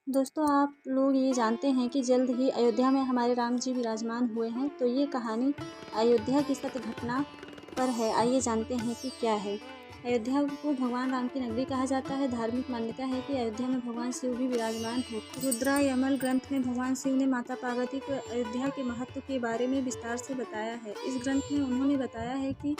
दोस्तों, आप लोग ये जानते हैं कि जल्द ही अयोध्या में हमारे राम जी विराजमान हुए हैं। तो ये कहानी अयोध्या की सत्य घटना पर है। आइए जानते हैं कि क्या है। अयोध्या को भगवान राम की नगरी कहा जाता है। धार्मिक मान्यता है कि अयोध्या में भगवान शिव भी विराजमान है। रुद्रायमल ग्रंथ में भगवान शिव ने माता पार्वती को अयोध्या के महत्व के बारे में विस्तार से बताया है। इस ग्रंथ में उन्होंने बताया है कि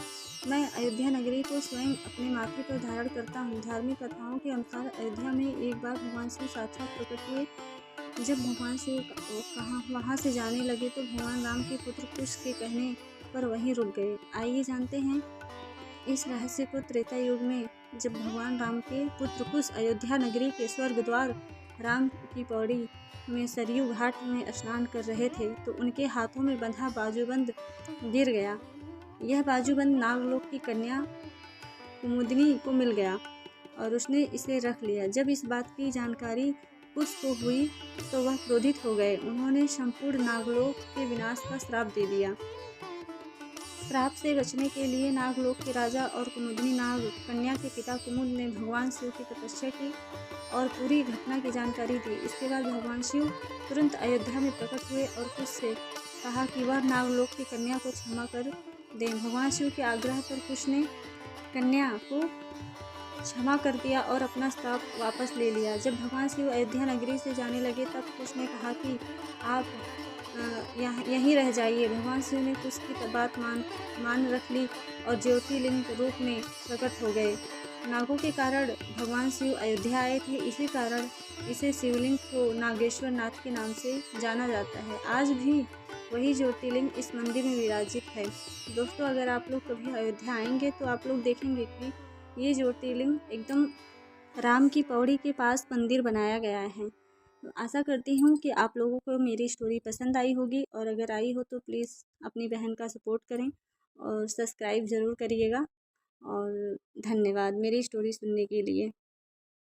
मैं अयोध्या नगरी को स्वयं अपने माथे पर धारण करता हूँ। धार्मिक कथाओं के अनुसार अयोध्या में एक बार भगवान शिव साक्षात प्रकट हुए। जब भगवान शिव कहाँ वहाँ से जाने लगे तो भगवान राम के पुत्र कुश के कहने पर वहीं रुक गए। आइए जानते हैं इस रहस्य को। त्रेता युग में जब भगवान राम के पुत्र कुश अयोध्या नगरी के स्वर्ग द्वार राम की पौड़ी में सरयू घाट में स्नान कर रहे थे तो उनके हाथों में बंधा बाजूबंद गिर गया। यह बाजूबंद नागलोक की कन्या कुमुदनी को मिल गया और उसने इसे रख लिया। जब इस बात की जानकारी कुश को हुई तो वह क्रोधित हो गए। उन्होंने संपूर्ण नागलोक के विनाश का श्राप दे दिया। श्राप से बचने के लिए नागलोक के राजा और कुमुदनी नाग कन्या के पिता कुमुद ने भगवान शिव की तपस्या की और पूरी घटना की जानकारी दी। इसके बाद भगवान शिव तुरंत अयोध्या में प्रकट हुए और कुश से कहा कि वह नागलोक की कन्या को क्षमा कर दें। भगवान शिव के आग्रह पर कुश ने कन्या को क्षमा कर दिया और अपना श्राप वापस ले लिया। जब भगवान शिव अयोध्या नगरी से जाने लगे तब कुश ने कहा कि आप यहीं रह जाइए। भगवान शिव ने कुश की बात मान रख ली और ज्योतिर्लिंग रूप में प्रकट हो गए। नागों के कारण भगवान शिव अयोध्या आए थे, इसी कारण इसे शिवलिंग को नागेश्वर नाथ के नाम से जाना जाता है। आज भी वही ज्योतिर्लिंग इस मंदिर में विराजित है। दोस्तों, अगर आप लोग कभी अयोध्या आएंगे तो आप लोग देखेंगे कि ये ज्योतिर्लिंग एकदम राम की पौड़ी के पास मंदिर बनाया गया है। तो आशा करती हूँ कि आप लोगों को मेरी स्टोरी पसंद आई होगी और अगर आई हो तो प्लीज़ अपनी बहन का सपोर्ट करें और सब्सक्राइब ज़रूर करिएगा। और धन्यवाद मेरी स्टोरी सुनने के लिए।